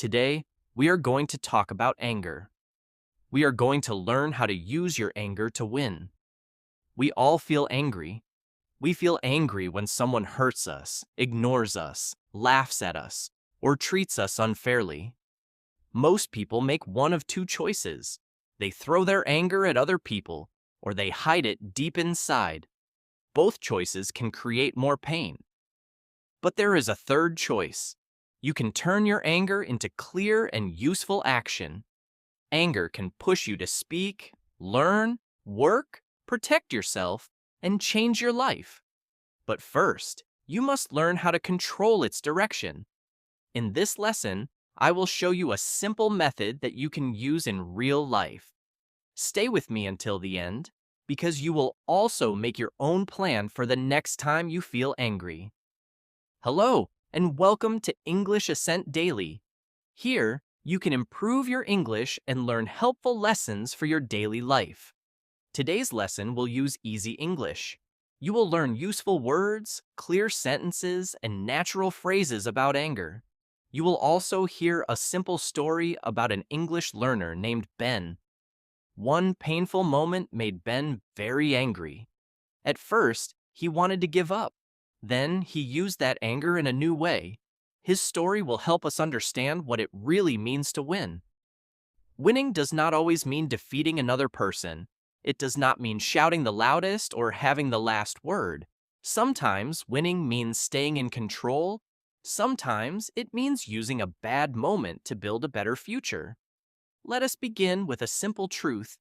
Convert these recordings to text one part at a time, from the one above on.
Today, we are going to talk about anger. We are going to learn how to use your anger to win. We all feel angry. We feel angry when someone hurts us, ignores us, laughs at us, or treats us unfairly. Most people make one of two choices. They throw their anger at other people, or they hide it deep inside. Both choices can create more pain. But there is a third choice. You can turn your anger into clear and useful action. Anger can push you to speak, learn, work, protect yourself, and change your life. But first, you must learn how to control its direction. In this lesson, I will show you a simple method that you can use in real life. Stay with me until the end, because you will also make your own plan for the next time you feel angry. Hello, and welcome to English Ascent Daily. Here, you can improve your English and learn helpful lessons for your daily life. Today's lesson will use easy English. You will learn useful words, clear sentences, and natural phrases about anger. You will also hear a simple story about an English learner named Ben. One painful moment made Ben very angry. At first, he wanted to give up. Then, he used that anger in a new way. His story will help us understand what it really means to win. Winning does not always mean defeating another person. It does not mean shouting the loudest or having the last word. Sometimes winning means staying in control. Sometimes it means using a bad moment to build a better future. Let us begin with a simple truth.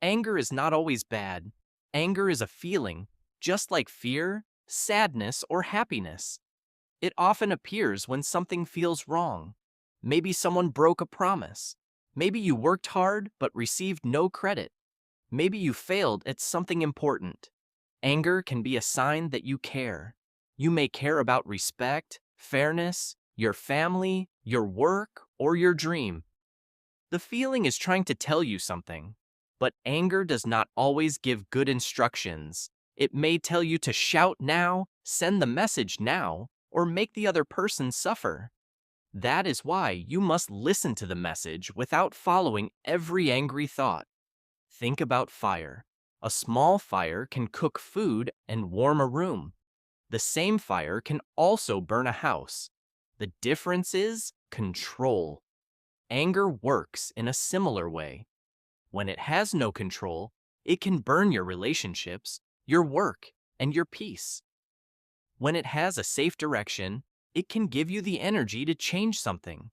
Anger is not always bad. Anger is a feeling, just like fear, sadness, or happiness. It often appears when something feels wrong. Maybe someone broke a promise. Maybe you worked hard but received no credit. Maybe you failed at something important. Anger can be a sign that you care. You may care about respect, fairness, your family, your work, or your dream. The feeling is trying to tell you something, but anger does not always give good instructions. It may tell you to shout now, send the message now, or make the other person suffer. That is why you must listen to the message without following every angry thought. Think about fire. A small fire can cook food and warm a room. The same fire can also burn a house. The difference is control. Anger works in a similar way. When it has no control, it can burn your relationships, your work, and your peace. When it has a safe direction, it can give you the energy to change something.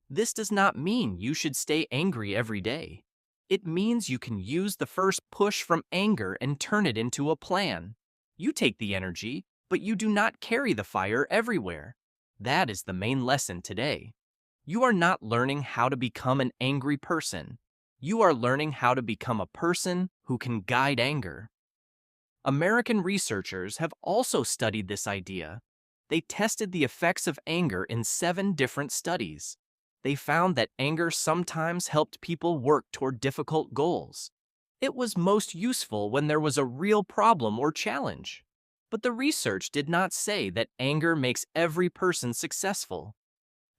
This does not mean you should stay angry every day. It means you can use the first push from anger and turn it into a plan. You take the energy, but you do not carry the fire everywhere. That is the main lesson today. You are not learning how to become an angry person. You are learning how to become a person who can guide anger. American researchers have also studied this idea. They tested the effects of anger in 7 different studies. They found that anger sometimes helped people work toward difficult goals. It was most useful when there was a real problem or challenge. But the research did not say that anger makes every person successful.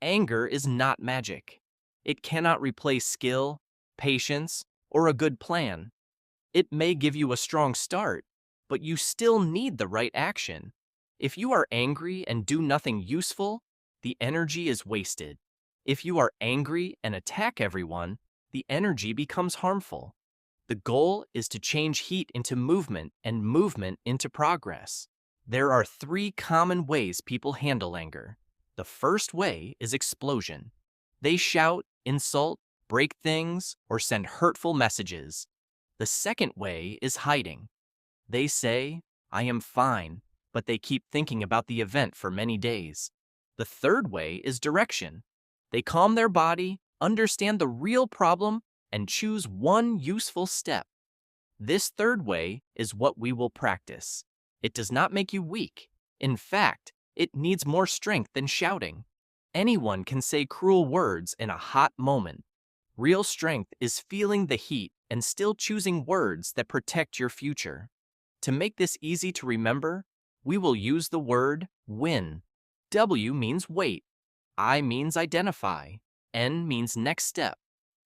Anger is not magic. It cannot replace skill, patience, or a good plan. It may give you a strong start, but you still need the right action. If you are angry and do nothing useful, the energy is wasted. If you are angry and attack everyone, the energy becomes harmful. The goal is to change heat into movement and movement into progress. There are 3 common ways people handle anger. The first way is explosion. They shout, insult, break things, or send hurtful messages. The second way is hiding. They say, "I am fine," but they keep thinking about the event for many days. The third way is direction. They calm their body, understand the real problem, and choose one useful step. This third way is what we will practice. It does not make you weak. In fact, it needs more strength than shouting. Anyone can say cruel words in a hot moment. Real strength is feeling the heat and still choosing words that protect your future. To make this easy to remember, we will use the word win. W means wait. I means identify. N means next step.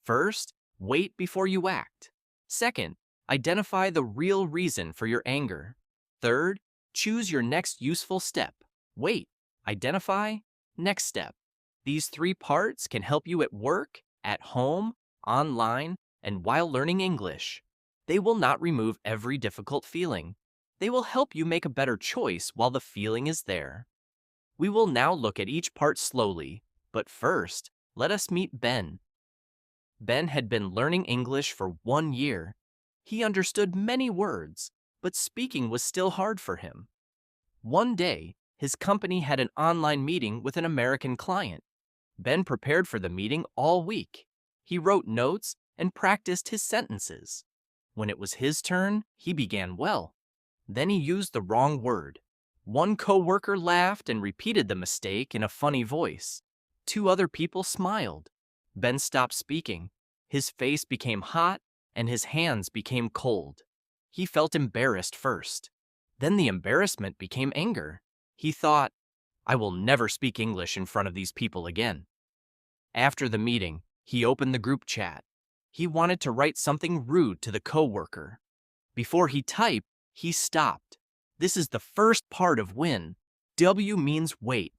First, wait before you act. Second, identify the real reason for your anger. Third, choose your next useful step. Wait, identify, next step. These 3 parts can help you at work, at home, online, and while learning English. They will not remove every difficult feeling. They will help you make a better choice while the feeling is there. We will now look at each part slowly, but first, let us meet Ben. Ben had been learning English for 1 year. He understood many words, but speaking was still hard for him. One day, his company had an online meeting with an American client. Ben prepared for the meeting all week. He wrote notes and practiced his sentences. When it was his turn, he began well. Then he used the wrong word. One coworker laughed and repeated the mistake in a funny voice. 2 other people smiled. Ben stopped speaking. His face became hot and his hands became cold. He felt embarrassed first. Then the embarrassment became anger. He thought, I will never speak English in front of these people again. After the meeting, he opened the group chat. He wanted to write something rude to the coworker. Before he typed, he stopped. This is the first part of win. W means wait.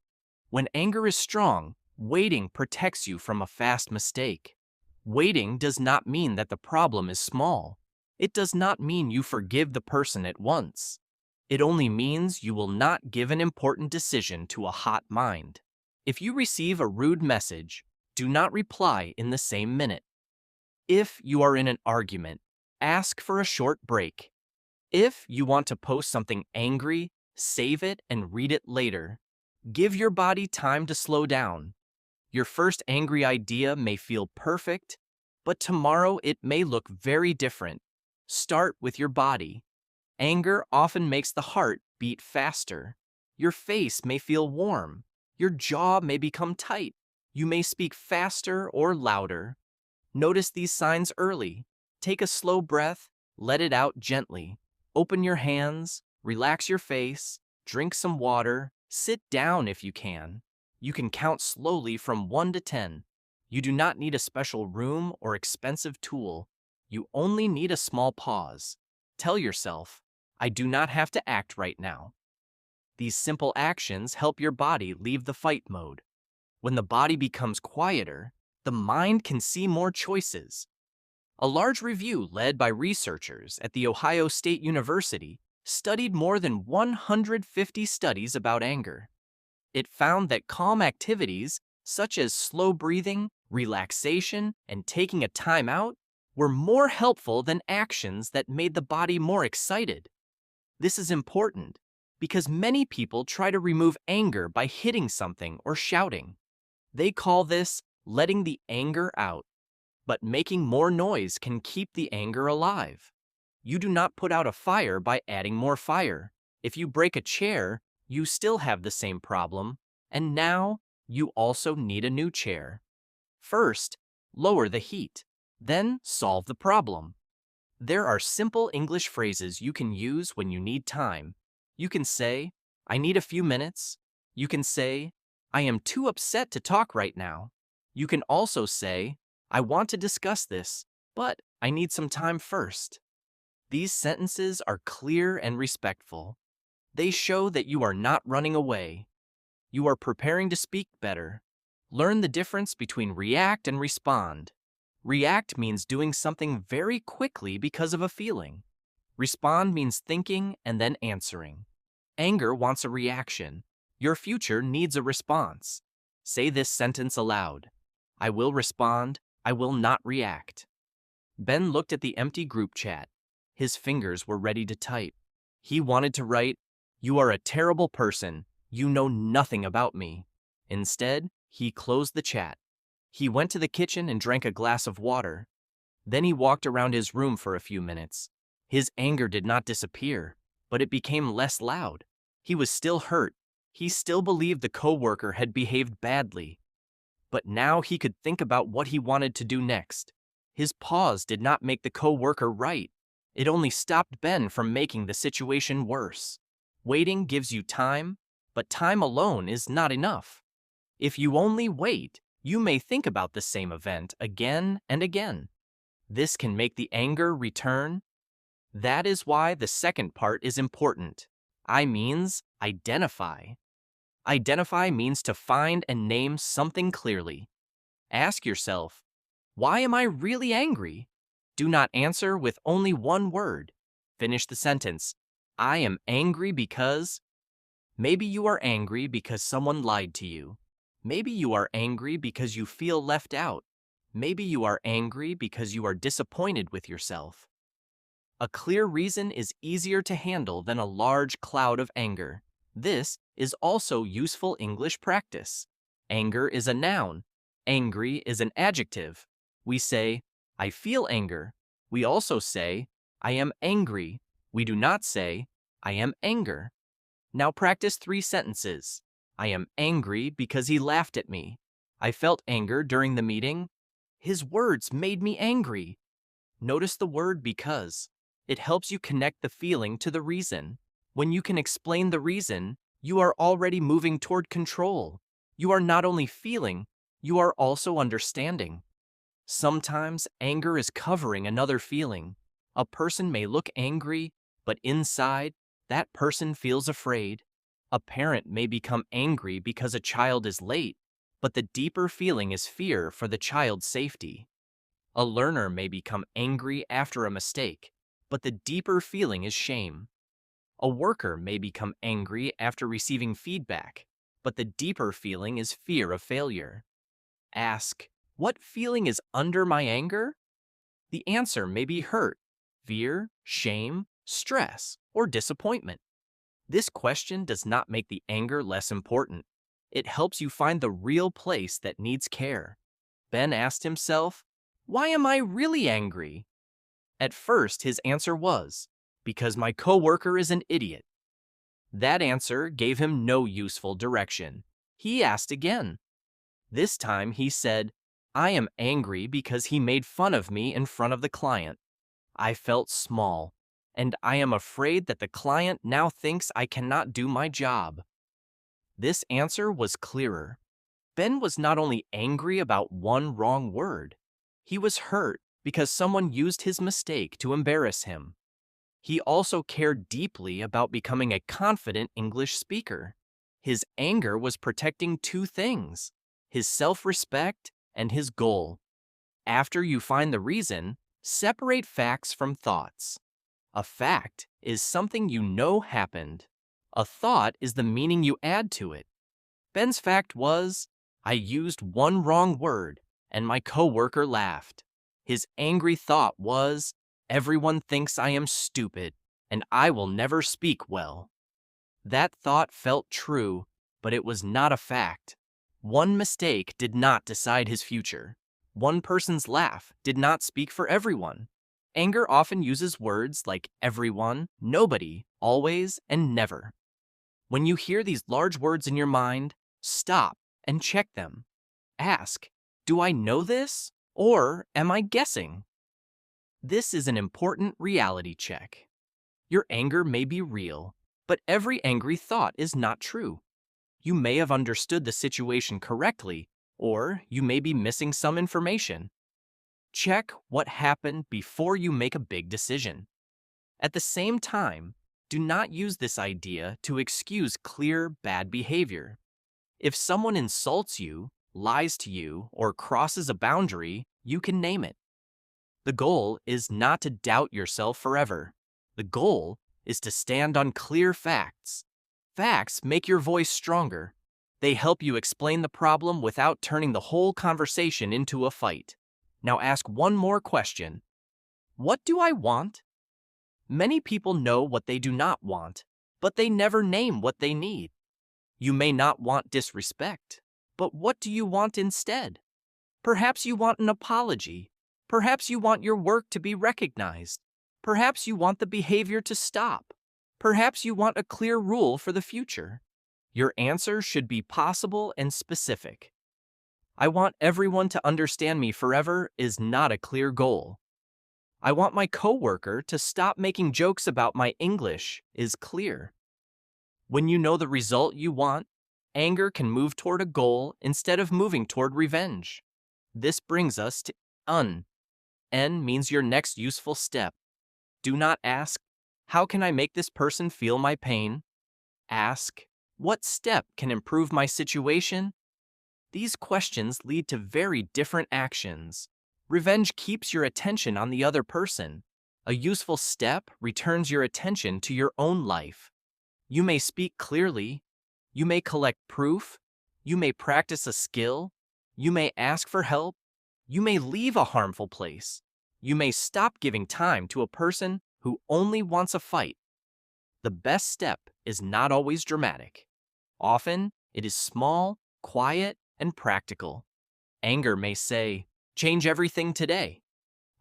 When anger is strong, waiting protects you from a fast mistake. Waiting does not mean that the problem is small. It does not mean you forgive the person at once. It only means you will not give an important decision to a hot mind. If you receive a rude message, do not reply in the same minute. If you are in an argument, ask for a short break. If you want to post something angry, save it and read it later. Give your body time to slow down. Your first angry idea may feel perfect, but tomorrow it may look very different. Start with your body. Anger often makes the heart beat faster. Your face may feel warm. Your jaw may become tight. You may speak faster or louder. Notice these signs early. Take a slow breath, let it out gently. Open your hands, relax your face, drink some water, sit down if you can. You can count slowly from 1 to 10. You do not need a special room or expensive tool. You only need a small pause. Tell yourself, I do not have to act right now. These simple actions help your body leave the fight mode. When the body becomes quieter, the mind can see more choices. A large review led by researchers at The Ohio State University studied more than 150 studies about anger. It found that calm activities, such as slow breathing, relaxation, and taking a time out, were more helpful than actions that made the body more excited. This is important because many people try to remove anger by hitting something or shouting. They call this letting the anger out. But making more noise can keep the anger alive. You do not put out a fire by adding more fire. If you break a chair, you still have the same problem, and now you also need a new chair. First, lower the heat, then solve the problem. There are simple English phrases you can use when you need time. You can say, I need a few minutes. You can say, I am too upset to talk right now. You can also say, I want to discuss this, but I need some time first. These sentences are clear and respectful. They show that you are not running away. You are preparing to speak better. Learn the difference between react and respond. React means doing something very quickly because of a feeling. Respond means thinking and then answering. Anger wants a reaction. Your future needs a response. Say this sentence aloud. I will respond. I will not react. Ben looked at the empty group chat. His fingers were ready to type. He wanted to write, You are a terrible person. You know nothing about me. Instead, he closed the chat. He went to the kitchen and drank a glass of water. Then he walked around his room for a few minutes. His anger did not disappear, but it became less loud. He was still hurt. He still believed the coworker had behaved badly. But now he could think about what he wanted to do next. His pause did not make the coworker right. It only stopped Ben from making the situation worse. Waiting gives you time, but time alone is not enough. If you only wait, You may think about the same event again and again. This can make the anger return. That is why the second part is important. I means identify. Identify means to find and name something clearly. Ask yourself, why am I really angry? Do not answer with only one word. Finish the sentence. I am angry because. Maybe you are angry because someone lied to you. Maybe you are angry because you feel left out. Maybe you are angry because you are disappointed with yourself. A clear reason is easier to handle than a large cloud of anger. This is also useful English practice. Anger is a noun. Angry is an adjective. We say, I feel anger. We also say, I am angry. We do not say, I am anger. Now practice 3 sentences. I am angry because he laughed at me. I felt anger during the meeting. His words made me angry. Notice the word because. It helps you connect the feeling to the reason. When you can explain the reason, you are already moving toward control. You are not only feeling, you are also understanding. Sometimes anger is covering another feeling. A person may look angry, but inside, that person feels afraid. A parent may become angry because a child is late, but the deeper feeling is fear for the child's safety. A learner may become angry after a mistake, but the deeper feeling is shame. A worker may become angry after receiving feedback, but the deeper feeling is fear of failure. Ask, what feeling is under my anger? The answer may be hurt, fear, shame, stress, or disappointment. This question does not make the anger less important. It helps you find the real place that needs care. Ben asked himself, why am I really angry? At first, his answer was, because my coworker is an idiot. That answer gave him no useful direction. He asked again. This time he said, I am angry because he made fun of me in front of the client. I felt small, and I am afraid that the client now thinks I cannot do my job. This answer was clearer. Ben was not only angry about one wrong word, he was hurt because someone used his mistake to embarrass him. He also cared deeply about becoming a confident English speaker. His anger was protecting 2 things, his self-respect and his goal. After you find the reason, separate facts from thoughts. A fact is something you know happened. A thought is the meaning you add to it. Ben's fact was, I used one wrong word, and my coworker laughed. His angry thought was, everyone thinks I am stupid, and I will never speak well. That thought felt true, but it was not a fact. One mistake did not decide his future. One person's laugh did not speak for everyone. Anger often uses words like everyone, nobody, always, and never. When you hear these large words in your mind, stop and check them. Ask, do I know this, or am I guessing? This is an important reality check. Your anger may be real, but every angry thought is not true. You may have understood the situation correctly, or you may be missing some information. Check what happened before you make a big decision. At the same time, do not use this idea to excuse clear bad behavior. If someone insults you, lies to you, or crosses a boundary, you can name it. The goal is not to doubt yourself forever. The goal is to stand on clear facts. Facts make your voice stronger. They help you explain the problem without turning the whole conversation into a fight. Now ask one more question. What do I want? Many people know what they do not want, but they never name what they need. You may not want disrespect, but what do you want instead? Perhaps you want an apology. Perhaps you want your work to be recognized. Perhaps you want the behavior to stop. Perhaps you want a clear rule for the future. Your answer should be possible and specific. I want everyone to understand me forever is not a clear goal. I want my coworker to stop making jokes about my English is clear. When you know the result you want, Anger can move toward a goal instead of moving toward revenge. This brings us to un. N means your next useful step. Do not ask, how can I make this person feel my pain? Ask, what step can improve my situation? These questions lead to very different actions. Revenge keeps your attention on the other person. A useful step returns your attention to your own life. You may speak clearly. You may collect proof. You may practice a skill. You may ask for help. You may leave a harmful place. You may stop giving time to a person who only wants a fight. The best step is not always dramatic. Often, it is small, quiet, and practical. Anger may say, change everything today.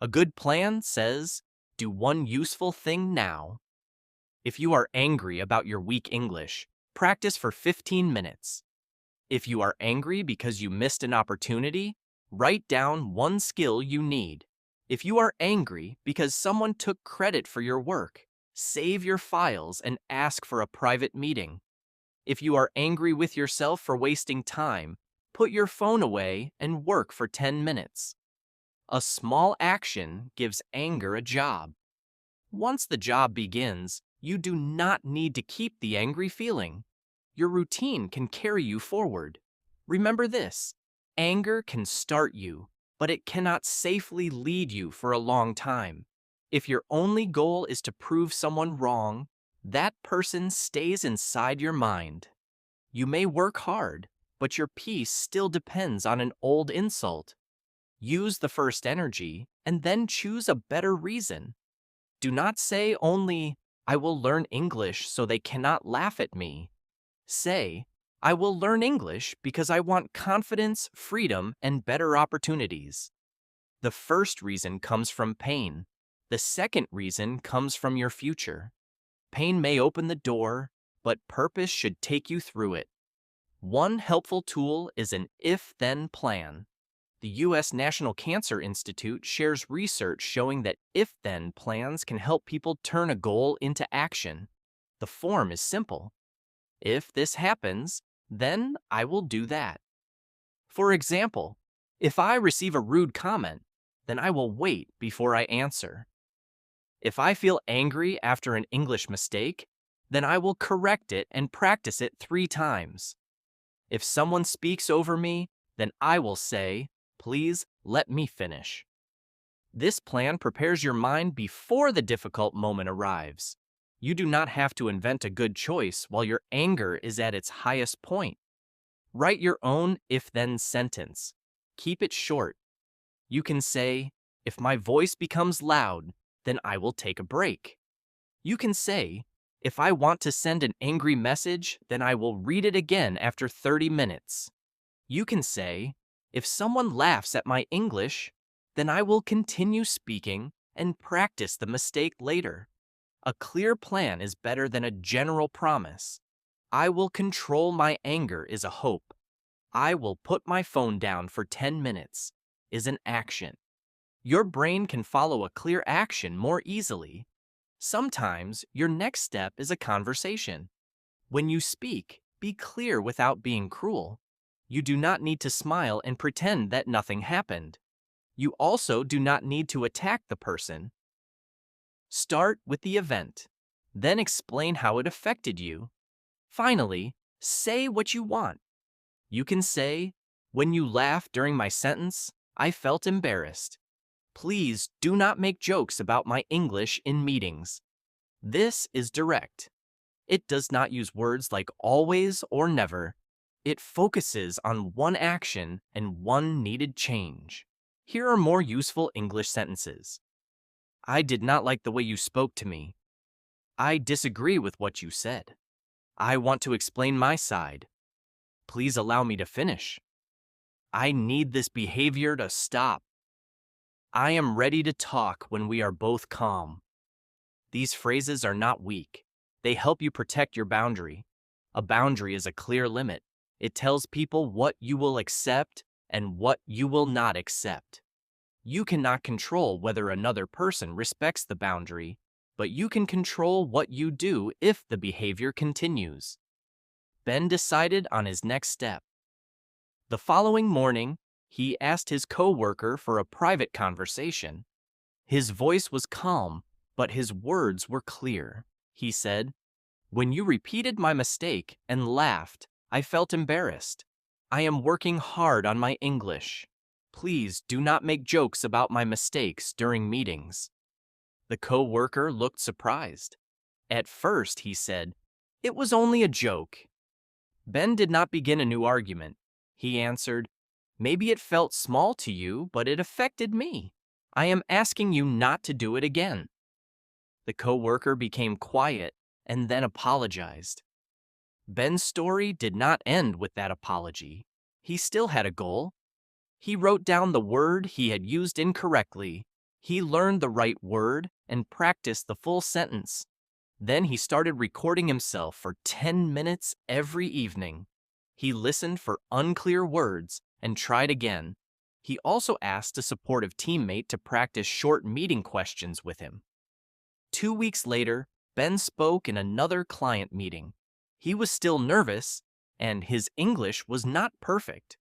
A good plan says, do one useful thing now. If you are angry about your weak English, practice for 15 minutes. If you are angry because you missed an opportunity, write down one skill you need. If you are angry because someone took credit for your work, save your files and ask for a private meeting. If you are angry with yourself for wasting time, put your phone away and work for 10 minutes. A small action gives anger a job. Once the job begins, you do not need to keep the angry feeling. Your routine can carry you forward. Remember this, anger can start you, but it cannot safely lead you for a long time. If your only goal is to prove someone wrong, that person stays inside your mind. You may work hard, but your peace still depends on an old insult. Use the first energy and then choose a better reason. Do not say only, I will learn English so they cannot laugh at me. Say, I will learn English because I want confidence, freedom, and better opportunities. The first reason comes from pain. The second reason comes from your future. Pain may open the door, but purpose should take you through it. One helpful tool is an if-then plan. The U.S. National Cancer Institute shares research showing that if-then plans can help people turn a goal into action. The form is simple. If this happens, then I will do that. For example, if I receive a rude comment, then I will wait before I answer. If I feel angry after an English mistake, then I will correct it and practice it 3 times. If someone speaks over me, then I will say, please let me finish. This plan prepares your mind before the difficult moment arrives. You do not have to invent a good choice while your anger is at its highest point. Write your own if-then sentence. Keep it short. You can say, if my voice becomes loud, then I will take a break. You can say, if I want to send an angry message, then I will read it again after 30 minutes. You can say, if someone laughs at my English, then I will continue speaking and practice the mistake later. A clear plan is better than a general promise. I will control my anger is a hope. I will put my phone down for 10 minutes is an action. Your brain can follow a clear action more easily. Sometimes your next step is a conversation. When you speak, be clear without being cruel. You do not need to smile and pretend that nothing happened. You also do not need to attack the person. Start with the event, then explain how it affected you. Finally, say what you want. You can say, when you laughed during my sentence, I felt embarrassed. Please do not make jokes about my English in meetings. This is direct. It does not use words like always or never. It focuses on one action and one needed change. Here are more useful English sentences. I did not like the way you spoke to me. I disagree with what you said. I want to explain my side. Please allow me to finish. I need this behavior to stop. I am ready to talk when we are both calm. These phrases are not weak. They help you protect your boundary. A boundary is a clear limit. It tells people what you will accept and what you will not accept. You cannot control whether another person respects the boundary, but you can control what you do if the behavior continues. Ben decided on his next step. The following morning, he asked his coworker for a private conversation. His voice was calm, but his words were clear. He said, "When you repeated my mistake and laughed, I felt embarrassed. I am working hard on my English. Please do not make jokes about my mistakes during meetings." The coworker looked surprised. At first, he said, "It was only a joke." Ben did not begin a new argument. He answered, "Maybe it felt small to you, but it affected me. I am asking you not to do it again." The coworker became quiet and then apologized. Ben's story did not end with that apology. He still had a goal. He wrote down the word he had used incorrectly. He learned the right word and practiced the full sentence. Then he started recording himself for 10 minutes every evening. He listened for unclear words and tried again. He also asked a supportive teammate to practice short meeting questions with him. 2 weeks later, Ben spoke in another client meeting. He was still nervous, and his English was not perfect.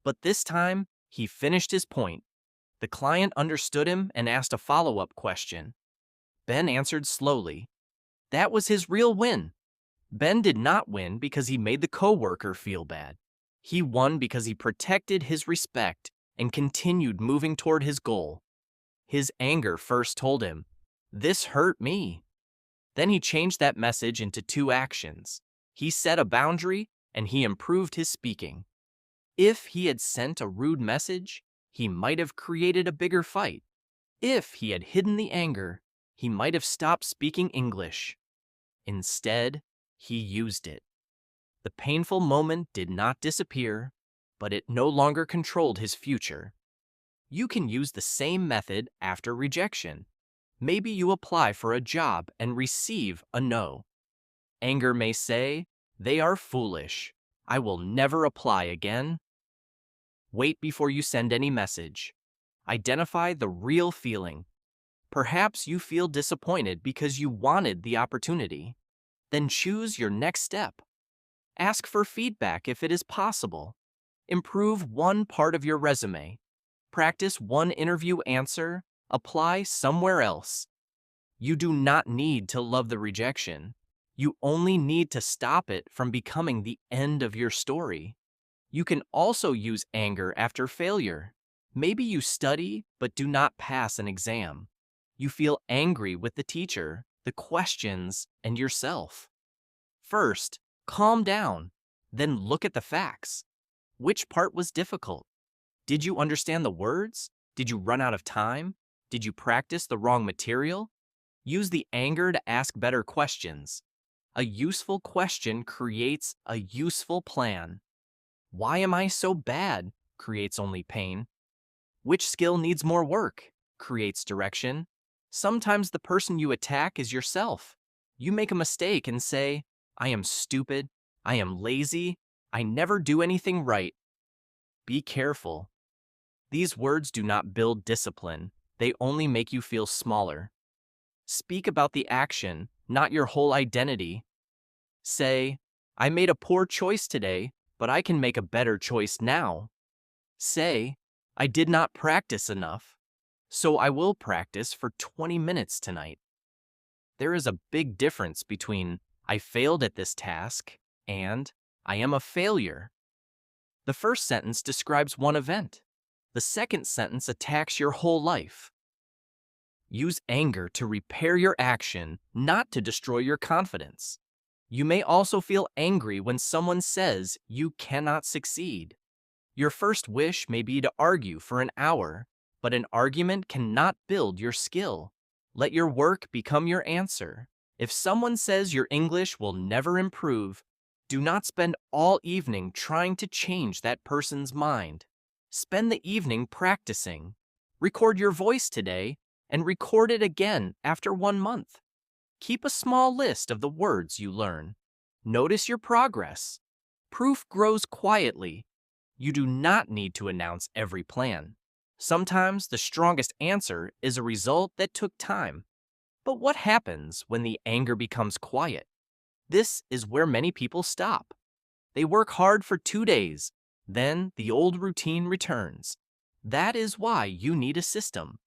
But this time, he finished his point. The client understood him and asked a follow-up question. Ben answered slowly. That was his real win. Ben did not win because he made the coworker feel bad. He won because he protected his respect and continued moving toward his goal. His anger first told him, "This hurt me." Then he changed that message into 2 actions. He set a boundary and he improved his speaking. If he had sent a rude message, he might have created a bigger fight. If he had hidden the anger, he might have stopped speaking English. Instead, he used it. The painful moment did not disappear, but it no longer controlled his future. You can use the same method after rejection. Maybe you apply for a job and receive a no. Anger may say, "They are foolish. I will never apply again." Wait before you send any message. Identify the real feeling. Perhaps you feel disappointed because you wanted the opportunity. Then choose your next step. Ask for feedback if it is possible. Improve one part of your resume. Practice one interview answer. Apply somewhere else. You do not need to love the rejection. You only need to stop it from becoming the end of your story. You can also use anger after failure. Maybe you study but do not pass an exam. You feel angry with the teacher, the questions, and yourself. First, calm down. Then look at the facts. Which part was difficult? Did you understand the words? Did you run out of time? Did you practice the wrong material? Use the anger to ask better questions. A useful question creates a useful plan. Why am I so bad? Creates only pain. Which skill needs more work? Creates direction. Sometimes the person you attack is yourself. You make a mistake and say, "I am stupid. I am lazy. I never do anything right." Be careful. These words do not build discipline. They only make you feel smaller. Speak about the action, not your whole identity. Say, "I made a poor choice today, but I can make a better choice now." Say, "I did not practice enough, so I will practice for 20 minutes tonight." There is a big difference between "I failed at this task" and "I am a failure." The first sentence describes one event. The second sentence attacks your whole life. Use anger to repair your action, not to destroy your confidence. You may also feel angry when someone says you cannot succeed. Your first wish may be to argue for an hour, but an argument cannot build your skill. Let your work become your answer. If someone says your English will never improve, do not spend all evening trying to change that person's mind. Spend the evening practicing. Record your voice today and record it again after 1 month. Keep a small list of the words you learn. Notice your progress. Proof grows quietly. You do not need to announce every plan. Sometimes the strongest answer is a result that took time. But what happens when the anger becomes quiet? This is where many people stop. They work hard for 2 days. Then the old routine returns. That is why you need a system.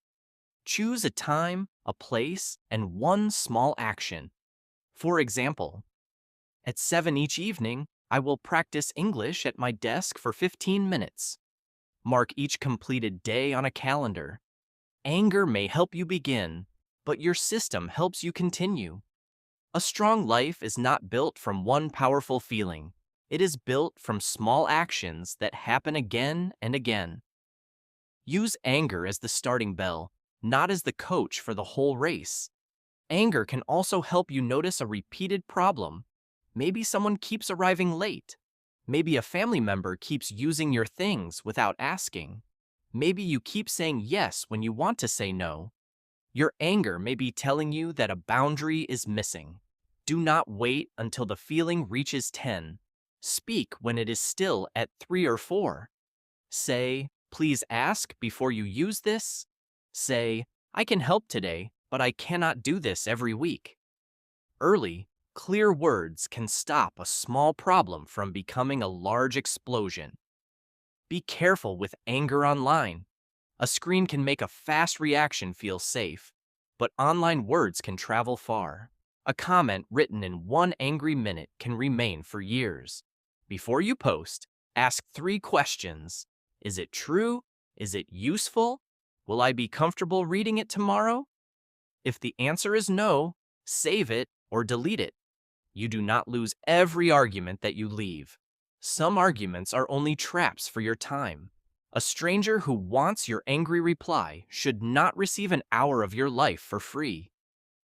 Choose a time, a place, and one small action. For example, at 7 each evening, I will practice English at my desk for 15 minutes. Mark each completed day on a calendar. Anger may help you begin, but your system helps you continue. A strong life is not built from one powerful feeling. It is built from small actions that happen again and again. Use anger as the starting bell, not as the coach for the whole race. Anger can also help you notice a repeated problem. Maybe someone keeps arriving late. Maybe a family member keeps using your things without asking. Maybe you keep saying yes when you want to say no. Your anger may be telling you that a boundary is missing. Do not wait until the feeling reaches 10. Speak when it is still at 3 or 4. Say, please ask before you use this. Say, I can help today, but I cannot do this every week. Early, clear words can stop a small problem from becoming a large explosion. Be careful with anger online. A screen can make a fast reaction feel safe, but online words can travel far. A comment written in 1 angry minute can remain for years. Before you post, ask 3 questions. Is it true? Is it useful? Will I be comfortable reading it tomorrow? If the answer is no, save it or delete it. You do not lose every argument that you leave. Some arguments are only traps for your time. A stranger who wants your angry reply should not receive an hour of your life for free.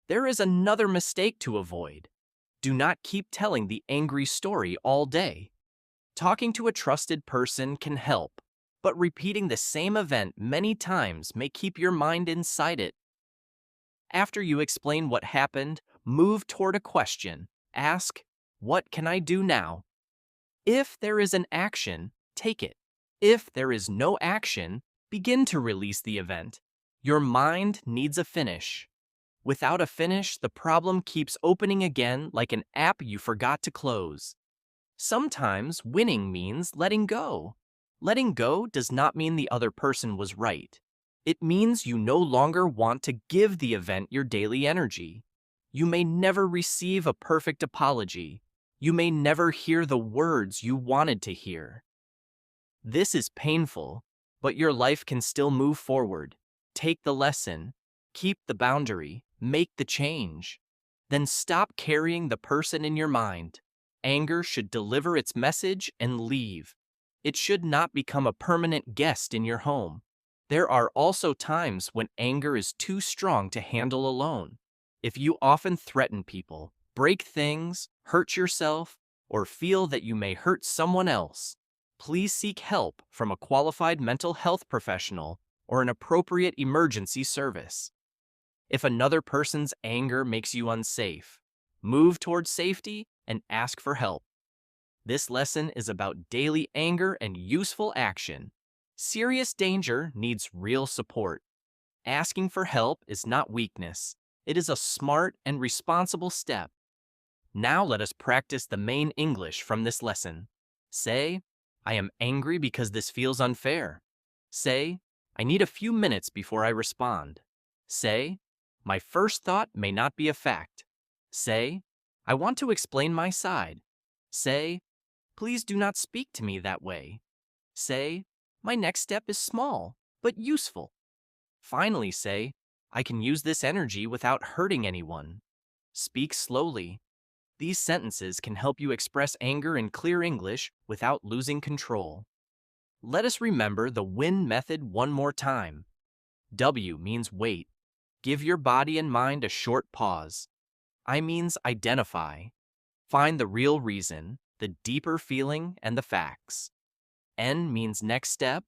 There is another mistake to avoid. Do not keep telling the angry story all day. Talking to a trusted person can help, but repeating the same event many times may keep your mind inside it. After you explain what happened, move toward a question. Ask, what can I do now? If there is an action, take it. If there is no action, begin to release the event. Your mind needs a finish. Without a finish, the problem keeps opening again like an app you forgot to close. Sometimes winning means letting go. Letting go does not mean the other person was right. It means you no longer want to give the event your daily energy. You may never receive a perfect apology. You may never hear the words you wanted to hear. This is painful, but your life can still move forward. Take the lesson, keep the boundary, make the change. Then stop carrying the person in your mind. Anger should deliver its message and leave. It should not become a permanent guest in your home. There are also times when anger is too strong to handle alone. If you often threaten people, break things, hurt yourself, or feel that you may hurt someone else, please seek help from a qualified mental health professional or an appropriate emergency service. If another person's anger makes you unsafe, move toward safety and ask for help. This lesson is about daily anger and useful action. Serious danger needs real support. Asking for help is not weakness. It is a smart and responsible step. Now let us practice the main English from this lesson. Say, I am angry because this feels unfair. Say, I need a few minutes before I respond. Say, my first thought may not be a fact. Say, I want to explain my side. Say, please do not speak to me that way. Say, my next step is small, but useful. Finally say, I can use this energy without hurting anyone. Speak slowly. These sentences can help you express anger in clear English without losing control. Let us remember the WIN method one more time. W means wait. Give your body and mind a short pause. I means identify. Find the real reason, the deeper feeling, and the facts. N means next step.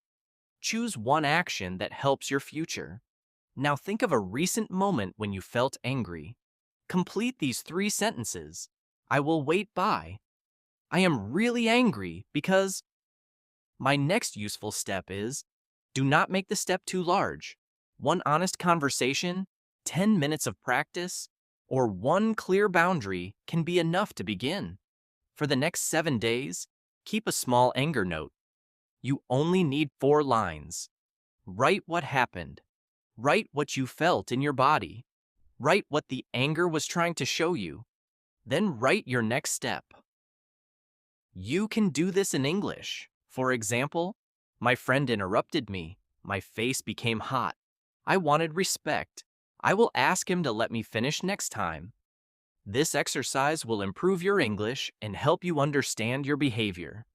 Choose one action that helps your future. Now think of a recent moment when you felt angry. Complete these 3 sentences. I will wait by. I am really angry because. My next useful step is, do not make the step too large. One honest conversation, 10 minutes of practice, or one clear boundary can be enough to begin. For the next 7 days, Keep a small anger note. You only need 4 lines. Write what happened. Write what you felt in your body. Write what the anger was trying to show you. Then write your next step. You can do this in English. For example, my friend interrupted me. My face became hot. I wanted respect. I will ask him to let me finish next time. This exercise will improve your English and help you understand your behavior.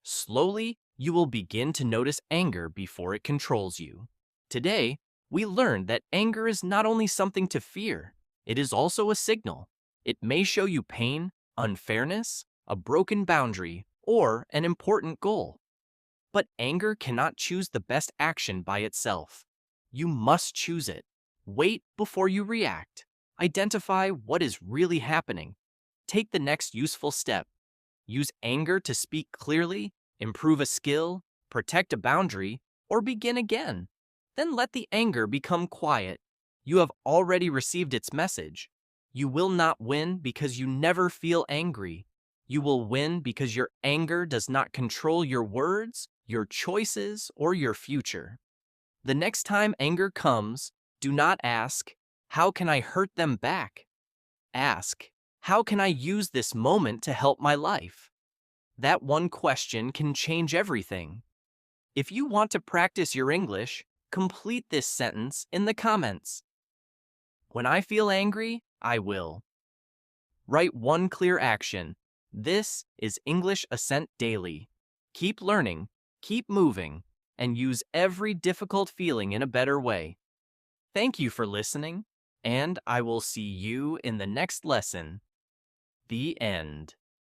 Slowly, you will begin to notice anger before it controls you. Today, we learned that anger is not only something to fear, it is also a signal. It may show you pain, unfairness, a broken boundary, or an important goal. But anger cannot choose the best action by itself. You must choose it. Wait before you react. Identify what is really happening. Take the next useful step. Use anger to speak clearly, improve a skill, protect a boundary, or begin again. Then let the anger become quiet. You have already received its message. You will not win because you never feel angry. You will win because your anger does not control your words, your choices, or your future. The next time anger comes, do not ask, "How can I hurt them back?" Ask, "How can I use this moment to help my life?" That one question can change everything. If you want to practice your English, complete this sentence in the comments. When I feel angry, I will. Write one clear action. This is English Ascent Daily. Keep learning, keep moving, and use every difficult feeling in a better way. Thank you for listening, and I will see you in the next lesson. The end.